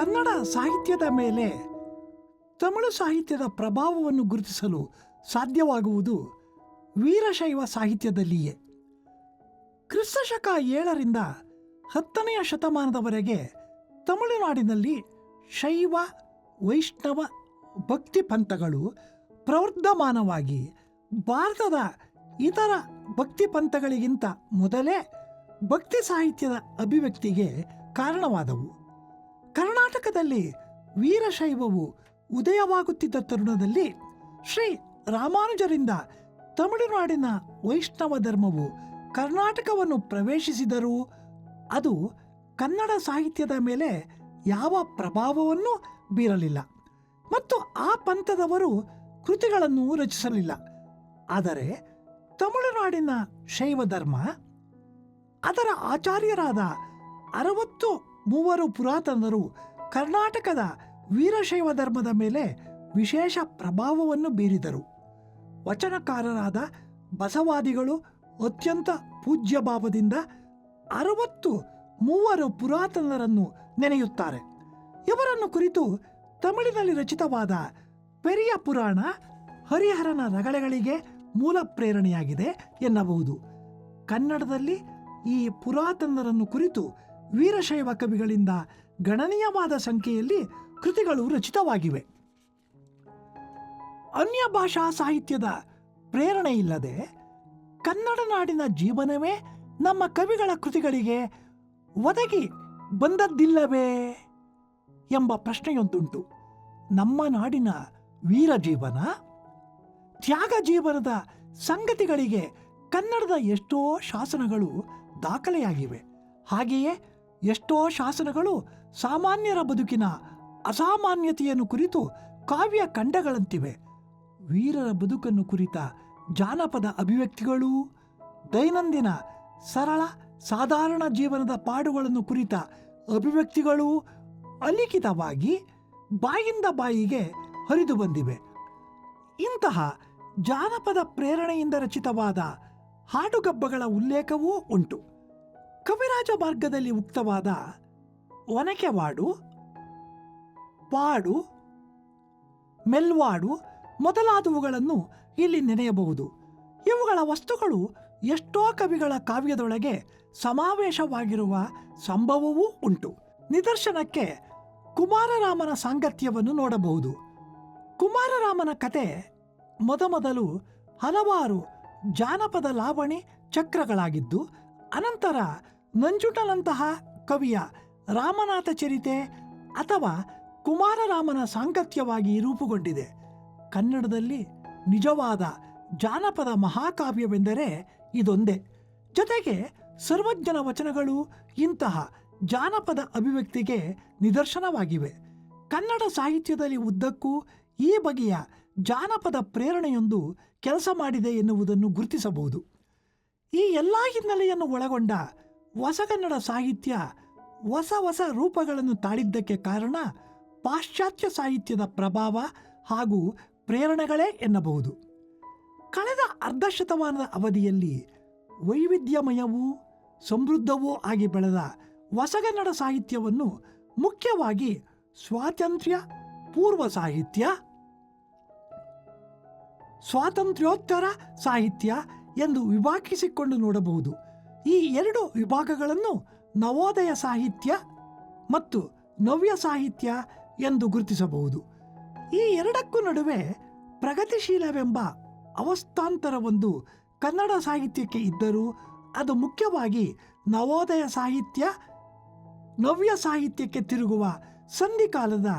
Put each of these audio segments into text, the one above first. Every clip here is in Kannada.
ಕನ್ನಡ ಸಾಹಿತ್ಯದ ಮೇಲೆ ತಮಿಳು ಸಾಹಿತ್ಯದ ಪ್ರಭಾವವನ್ನು ಗುರುತಿಸಲು ಸಾಧ್ಯವಾಗುವುದು ವೀರಶೈವ ಸಾಹಿತ್ಯದಲ್ಲಿಯೇ. ಕ್ರಿಸ್ತಶಕ 7ರಿಂದ 10ನೇ ಶತಮಾನದವರೆಗೆ ತಮಿಳುನಾಡಿನಲ್ಲಿ ಶೈವ ವೈಷ್ಣವ ಭಕ್ತಿ ಪಂಥಗಳು ಪ್ರವರ್ಧಮಾನವಾಗಿ ಭಾರತದ ಇತರ ಭಕ್ತಿ ಪಂಥಗಳಿಗಿಂತ ಮೊದಲೇ ಭಕ್ತಿ ಸಾಹಿತ್ಯದ ಅಭಿವ್ಯಕ್ತಿಗೆ ಕಾರಣವಾದವು. ಕರ್ನಾಟಕದಲ್ಲಿ ವೀರಶೈವವು ಉದಯವಾಗುತ್ತಿದ್ದ ತರುಣದಲ್ಲಿ ಶ್ರೀ ರಾಮಾನುಜರಿಂದ ತಮಿಳುನಾಡಿನ ವೈಷ್ಣವ ಧರ್ಮವು ಕರ್ನಾಟಕವನ್ನು ಪ್ರವೇಶಿಸಿದರೂ ಅದು ಕನ್ನಡ ಸಾಹಿತ್ಯದ ಮೇಲೆ ಯಾವ ಪ್ರಭಾವವನ್ನು ಬೀರಲಿಲ್ಲ ಮತ್ತು ಆ ಪಂಥದವರು ಕೃತಿಗಳನ್ನು ರಚಿಸಲಿಲ್ಲ. ಆದರೆ ತಮಿಳುನಾಡಿನ ಶೈವ ಧರ್ಮ ಅದರ ಆಚಾರ್ಯರಾದ 63 ಪುರಾತನರು ಕರ್ನಾಟಕದ ವೀರಶೈವ ಧರ್ಮದ ಮೇಲೆ ವಿಶೇಷ ಪ್ರಭಾವವನ್ನು ಬೀರಿದರು. ವಚನಕಾರರಾದ ಬಸವಾದಿಗಳು ಅತ್ಯಂತ ಪೂಜ್ಯ ಭಾವದಿಂದ 63 ಪುರಾತನರನ್ನು ನೆನೆಯುತ್ತಾರೆ. ಇವರನ್ನು ಕುರಿತು ತಮಿಳಿನಲ್ಲಿ ರಚಿತವಾದ ಪೆರಿಯ ಪುರಾಣ ಹರಿಹರನ ರಗಳೆಗಳಿಗೆ ಮೂಲ ಪ್ರೇರಣೆಯಾಗಿದೆ ಎನ್ನಬಹುದು. ಕನ್ನಡದಲ್ಲಿ ಈ ಪುರಾತನರನ್ನು ಕುರಿತು ವೀರಶೈವ ಕವಿಗಳಿಂದ ಗಣನೀಯವಾದ ಸಂಖ್ಯೆಯಲ್ಲಿ ಕೃತಿಗಳು ರಚಿತವಾಗಿವೆ. ಅನ್ಯ ಭಾಷಾ ಸಾಹಿತ್ಯದ ಪ್ರೇರಣೆ ಇಲ್ಲದೆ ಕನ್ನಡ ನಾಡಿನ ಜೀವನವೇ ನಮ್ಮ ಕವಿಗಳ ಕೃತಿಗಳಿಗೆ ಒದಗಿ ಬಂದದ್ದಿಲ್ಲವೇ ಎಂಬ ಪ್ರಶ್ನೆಯೊಂದುಂಟು. ನಮ್ಮ ನಾಡಿನ ವೀರ ಜೀವನ, ತ್ಯಾಗ ಜೀವನದ ಸಂಗತಿಗಳಿಗೆ ಕನ್ನಡದ ಎಷ್ಟೋ ಶಾಸನಗಳು ದಾಖಲೆಯಾಗಿವೆ. ಹಾಗೆಯೇ ಎಷ್ಟೋ ಶಾಸನಗಳು ಸಾಮಾನ್ಯರ ಬದುಕಿನ ಅಸಾಮಾನ್ಯತೆಯನ್ನು ಕುರಿತು ಕಾವ್ಯ ಖಂಡಗಳಂತಿವೆ. ವೀರರ ಬದುಕನ್ನು ಕುರಿತ ಜಾನಪದ ಅಭಿವ್ಯಕ್ತಿಗಳು, ದೈನಂದಿನ ಸರಳ ಸಾಧಾರಣ ಜೀವನದ ಪಾಡುಗಳನ್ನು ಕುರಿತ ಅಭಿವ್ಯಕ್ತಿಗಳು ಅಲಿಖಿತವಾಗಿ ಬಾಯಿಂದ ಬಾಯಿಗೆ ಹರಿದು ಬಂದಿವೆ. ಇಂತಹ ಜಾನಪದ ಪ್ರೇರಣೆಯಿಂದ ರಚಿತವಾದ ಹಾಡುಗಬ್ಬಗಳ ಉಲ್ಲೇಖವೂ ಉಂಟು. ಕವಿರಾಜ ಮಾರ್ಗದಲ್ಲಿ ಉಕ್ತವಾದ ಒನಕೆವಾಡು, ಪಾಡು, ಮೆಲ್ವಾಡು ಮೊದಲಾದವುಗಳನ್ನು ಇಲ್ಲಿ ನೆನೆಯಬಹುದು. ಇವುಗಳ ವಸ್ತುಗಳು ಎಷ್ಟೋ ಕವಿಗಳ ಕಾವ್ಯದೊಳಗೆ ಸಮಾವೇಶವಾಗಿರುವ ಸಂಭವವೂ ಉಂಟು. ನಿದರ್ಶನಕ್ಕೆ ಕುಮಾರರಾಮನ ಸಾಂಗತ್ಯವನ್ನು ನೋಡಬಹುದು. ಕುಮಾರರಾಮನ ಕತೆ ಮೊದಮೊದಲು ಹಲವಾರು ಜಾನಪದ ಲಾವಣಿ ಚಕ್ರಗಳಾಗಿದ್ದು, ಅನಂತರ ನಂಜುಂಡನಂತಹ ಕವಿಯ ರಾಮನಾಥ ಚರಿತೆ ಅಥವಾ ಕುಮಾರರಾಮನ ಸಾಂಗತ್ಯವಾಗಿ ರೂಪುಗೊಂಡಿದೆ. ಕನ್ನಡದಲ್ಲಿ ನಿಜವಾದ ಜಾನಪದ ಮಹಾಕಾವ್ಯವೆಂದರೆ ಇದೊಂದೇ. ಜೊತೆಗೆ ಸರ್ವಜ್ಞನ ವಚನಗಳು ಇಂತಹ ಜಾನಪದ ಅಭಿವ್ಯಕ್ತಿಗೆ ನಿದರ್ಶನವಾಗಿವೆ. ಕನ್ನಡ ಸಾಹಿತ್ಯದಲ್ಲಿ ಉದ್ದಕ್ಕೂ ಈ ಬಗೆಯ ಜಾನಪದ ಪ್ರೇರಣೆಯೊಂದು ಕೆಲಸ ಮಾಡಿದೆ ಎನ್ನುವುದನ್ನು ಗುರುತಿಸಬಹುದು. ಈ ಎಲ್ಲ ಹಿನ್ನೆಲೆಯನ್ನು ಒಳಗೊಂಡ ಹೊಸಗನ್ನಡ ಸಾಹಿತ್ಯ ಹೊಸ ರೂಪಗಳನ್ನು ತಾಳಿದ್ದಕ್ಕೆ ಕಾರಣ ಪಾಶ್ಚಾತ್ಯ ಸಾಹಿತ್ಯದ ಪ್ರಭಾವ ಹಾಗೂ ಪ್ರೇರಣೆಗಳೇ ಎನ್ನಬಹುದು. ಕಳೆದ ಅರ್ಧ ಶತಮಾನದ ಅವಧಿಯಲ್ಲಿ ವೈವಿಧ್ಯಮಯವೂ ಸಮೃದ್ಧವೂ ಆಗಿ ಬೆಳೆದ ಹೊಸಗನ್ನಡ ಸಾಹಿತ್ಯವನ್ನು ಮುಖ್ಯವಾಗಿ ಸ್ವಾತಂತ್ರ್ಯ ಪೂರ್ವ ಸಾಹಿತ್ಯ, ಸ್ವಾತಂತ್ರ್ಯೋತ್ತರ ಸಾಹಿತ್ಯ ಎಂದು ವಿಭಾಗಿಸಿಕೊಂಡು ನೋಡಬಹುದು. ಈ ಎರಡು ವಿಭಾಗಗಳನ್ನು ನವೋದಯ ಸಾಹಿತ್ಯ ಮತ್ತು ನವ್ಯ ಸಾಹಿತ್ಯ ಎಂದು ಗುರುತಿಸಬಹುದು. ಈ ಎರಡಕ್ಕೂ ನಡುವೆ ಪ್ರಗತಿಶೀಲವೆಂಬ ಅವಸ್ಥಾಂತರವೊಂದು ಕನ್ನಡ ಸಾಹಿತ್ಯಕ್ಕೆ ಇದ್ದರೂ ಅದು ಮುಖ್ಯವಾಗಿ ನವೋದಯ ಸಾಹಿತ್ಯ ನವ್ಯ ಸಾಹಿತ್ಯಕ್ಕೆ ತಿರುಗುವ ಸಂಧಿಕಾಲದ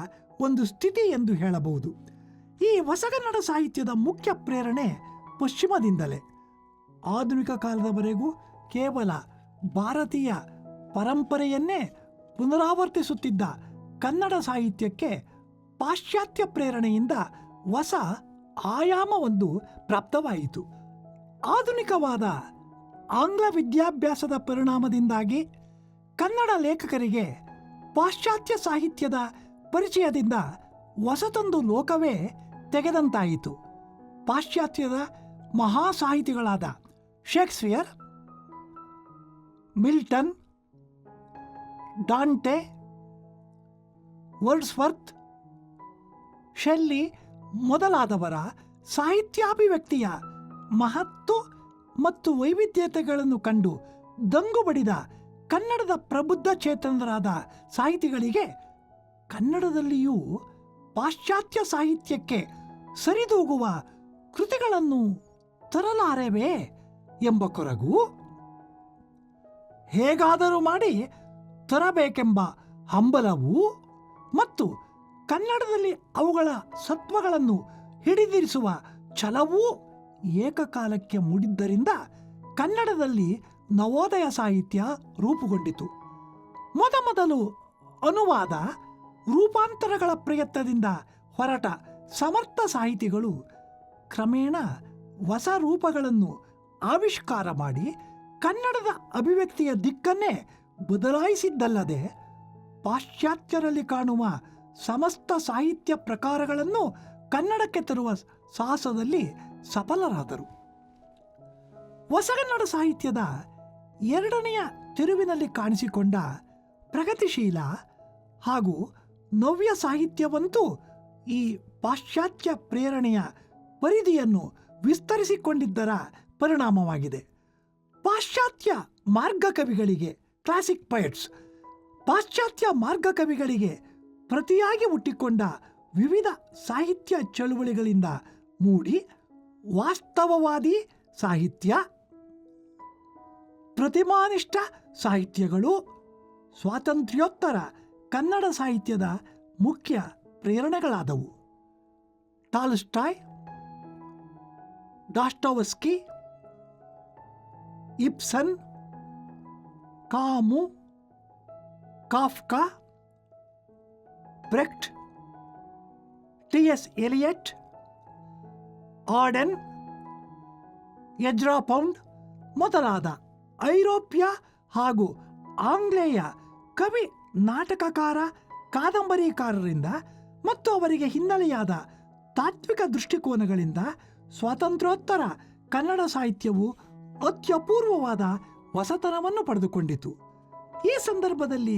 ಒಂದು ಸ್ಥಿತಿ ಎಂದು ಹೇಳಬಹುದು. ಈ ಹೊಸಗನ್ನಡ ಸಾಹಿತ್ಯದ ಮುಖ್ಯ ಪ್ರೇರಣೆ ಪಶ್ಚಿಮದಿಂದಲೇ. ಆಧುನಿಕ ಕಾಲದವರೆಗೂ ಕೇವಲ ಭಾರತೀಯ ಪರಂಪರೆಯನ್ನೇ ಪುನರಾವರ್ತಿಸುತ್ತಿದ್ದ ಕನ್ನಡ ಸಾಹಿತ್ಯಕ್ಕೆ ಪಾಶ್ಚಾತ್ಯ ಪ್ರೇರಣೆಯಿಂದ ಹೊಸ ಆಯಾಮವೊಂದು ಪ್ರಾಪ್ತವಾಯಿತು. ಆಧುನಿಕವಾದ ಆಂಗ್ಲ ವಿದ್ಯಾಭ್ಯಾಸದ ಪರಿಣಾಮದಿಂದಾಗಿ ಕನ್ನಡ ಲೇಖಕರಿಗೆ ಪಾಶ್ಚಾತ್ಯ ಸಾಹಿತ್ಯದ ಪರಿಚಯದಿಂದ ಹೊಸತೊಂದು ಲೋಕವೇ ತೆಗೆದಂತಾಯಿತು. ಪಾಶ್ಚಾತ್ಯದ ಮಹಾಸಾಹಿತಿಗಳಾದ Shakespeare, Milton, Dante, Wordsworth, Shelley ಮೊದಲಾದವರ ಸಾಹಿತ್ಯಾಭಿವ್ಯಕ್ತಿಯ ಮಹತ್ತು ಮತ್ತು ವೈವಿಧ್ಯತೆಗಳನ್ನು ಕಂಡು ದಂಗು ಬಡಿದ ಕನ್ನಡದ ಪ್ರಬುದ್ಧ ಚೇತನರಾದ ಸಾಹಿತಿಗಳಿಗೆ ಕನ್ನಡದಲ್ಲಿಯೂ ಪಾಶ್ಚಾತ್ಯ ಸಾಹಿತ್ಯಕ್ಕೆ ಸರಿದೂಗುವ ಕೃತಿಗಳನ್ನು ತರಲಾರೆವೇ ಎಂಬ ಕೊರಗು, ಹೇಗಾದರೂ ಮಾಡಿ ತರಬೇಕೆಂಬ ಹಂಬಲವೂ ಮತ್ತು ಕನ್ನಡದಲ್ಲಿ ಅವುಗಳ ಸತ್ವಗಳನ್ನು ಹಿಡಿದಿರಿಸುವ ಛಲವೂ ಏಕಕಾಲಕ್ಕೆ ಮೂಡಿದ್ದರಿಂದ ಕನ್ನಡದಲ್ಲಿ ನವೋದಯ ಸಾಹಿತ್ಯ ರೂಪುಗೊಂಡಿತು. ಮೊದಮೊದಲು ಅನುವಾದ ರೂಪಾಂತರಗಳ ಪ್ರಯತ್ನದಿಂದ ಹೊರಟ ಸಮರ್ಥ ಸಾಹಿತಿಗಳು ಕ್ರಮೇಣ ಹೊಸ ರೂಪಗಳನ್ನು ಆವಿಷ್ಕಾರ ಮಾಡಿ ಕನ್ನಡದ ಅಭಿವ್ಯಕ್ತಿಯ ದಿಕ್ಕನ್ನೇ ಬದಲಾಯಿಸಿದ್ದಲ್ಲದೆ ಪಾಶ್ಚಾತ್ಯರಲ್ಲಿ ಕಾಣುವ ಸಮಸ್ತ ಸಾಹಿತ್ಯ ಪ್ರಕಾರಗಳನ್ನು ಕನ್ನಡಕ್ಕೆ ತರುವ ಸಾಹಸದಲ್ಲಿ ಸಫಲರಾದರು. ಹೊಸಗನ್ನಡ ಸಾಹಿತ್ಯದ ಎರಡನೆಯ ತಿರುವಿನಲ್ಲಿ ಕಾಣಿಸಿಕೊಂಡ ಪ್ರಗತಿಶೀಲ ಹಾಗೂ ನವ್ಯ ಸಾಹಿತ್ಯವಂತೂ ಈ ಪಾಶ್ಚಾತ್ಯ ಪ್ರೇರಣೆಯ ಪರಿಧಿಯನ್ನು ವಿಸ್ತರಿಸಿಕೊಂಡಿದ್ದರ ಪರಿಣಾಮವಾಗಿದೆ. ಪಾಶ್ಚಾತ್ಯ ಮಾರ್ಗಕವಿಗಳಿಗೆ, ಕ್ಲಾಸಿಕ್ ಪೊಯಟ್ಸ್, ಪಾಶ್ಚಾತ್ಯ ಮಾರ್ಗಕವಿಗಳಿಗೆ ಪ್ರತಿಯಾಗಿ ಹುಟ್ಟಿಕೊಂಡ ವಿವಿಧ ಸಾಹಿತ್ಯ ಚಳುವಳಿಗಳಿಂದ ಮೂಡಿ ವಾಸ್ತವವಾದಿ ಸಾಹಿತ್ಯ, ಪ್ರತಿಮಾನಿಷ್ಠ ಸಾಹಿತ್ಯಗಳು ಸ್ವಾತಂತ್ರ್ಯೋತ್ತರ ಕನ್ನಡ ಸಾಹಿತ್ಯದ ಮುಖ್ಯ ಪ್ರೇರಣೆಗಳಾದವು. Tolstoy, Dostoevsky, Ibsen, Camus, Kafka, Brecht, T S. Eliot, Auden, Ezra Pound ಮೊದಲಾದ ಐರೋಪ್ಯ ಹಾಗೂ ಆಂಗ್ಲೇಯ ಕವಿ, ನಾಟಕಕಾರ, ಕಾದಂಬರಿಕಾರರಿಂದ ಮತ್ತು ಅವರಿಗೆ ಹಿನ್ನೆಲೆಯಾದ ತಾತ್ವಿಕ ದೃಷ್ಟಿಕೋನಗಳಿಂದ ಸ್ವಾತಂತ್ರ್ಯೋತ್ತರ ಕನ್ನಡ ಸಾಹಿತ್ಯವು ಅತ್ಯಪೂರ್ವವಾದ ಹೊಸತನವನ್ನು ಪಡೆದುಕೊಂಡಿತು. ಈ ಸಂದರ್ಭದಲ್ಲಿ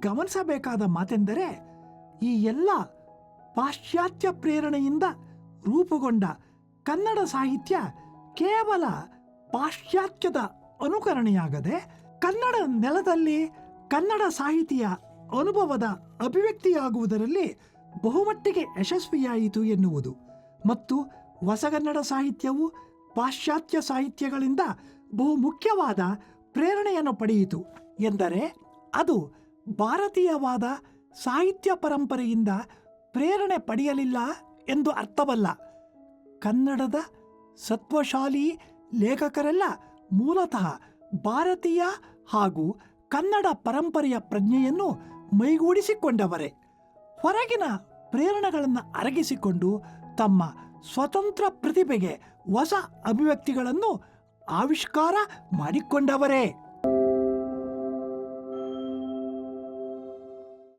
ಗಮನಿಸಬೇಕಾದ ಮಾತೆಂದರೆ, ಈ ಎಲ್ಲ ಪಾಶ್ಚಾತ್ಯ ಪ್ರೇರಣೆಯಿಂದ ರೂಪುಗೊಂಡ ಕನ್ನಡ ಸಾಹಿತ್ಯ ಕೇವಲ ಪಾಶ್ಚಾತ್ಯದ ಅನುಕರಣೆಯಾಗದೆ ಕನ್ನಡ ನೆಲದಲ್ಲಿ ಕನ್ನಡ ಸಾಹಿತಿಯ ಅನುಭವದ ಅಭಿವ್ಯಕ್ತಿಯಾಗುವುದರಲ್ಲಿ ಬಹುಮಟ್ಟಿಗೆ ಯಶಸ್ವಿಯಾಯಿತು ಎನ್ನುವುದು ಮತ್ತು ಹೊಸಗನ್ನಡ ಸಾಹಿತ್ಯವು ಪಾಶ್ಚಾತ್ಯ ಸಾಹಿತ್ಯಗಳಿಂದ ಬಹುಮುಖ್ಯವಾದ ಪ್ರೇರಣೆಯನ್ನು ಪಡೆಯಿತು ಎಂದರೆ ಅದು ಭಾರತೀಯವಾದ ಸಾಹಿತ್ಯ ಪರಂಪರೆಯಿಂದ ಪ್ರೇರಣೆ ಪಡೆಯಲಿಲ್ಲ ಎಂದು ಅರ್ಥವಲ್ಲ. ಕನ್ನಡದ ಸತ್ವಶಾಲಿ ಲೇಖಕರೆಲ್ಲ ಮೂಲತಃ ಭಾರತೀಯ ಹಾಗೂ ಕನ್ನಡ ಪರಂಪರೆಯ ಪ್ರಜ್ಞೆಯನ್ನು ಮೈಗೂಡಿಸಿಕೊಂಡವರೇ. ಹೊರಗಿನ ಪ್ರೇರಣೆಗಳನ್ನು ಅರಗಿಸಿಕೊಂಡು ತಮ್ಮ ಸ್ವತಂತ್ರ ಪ್ರತಿಭೆಗೆ ಹೊಸ ಅಭಿವ್ಯಕ್ತಿಗಳನ್ನು ಆವಿಷ್ಕಾರ ಮಾಡಿಕೊಂಡವರೇ.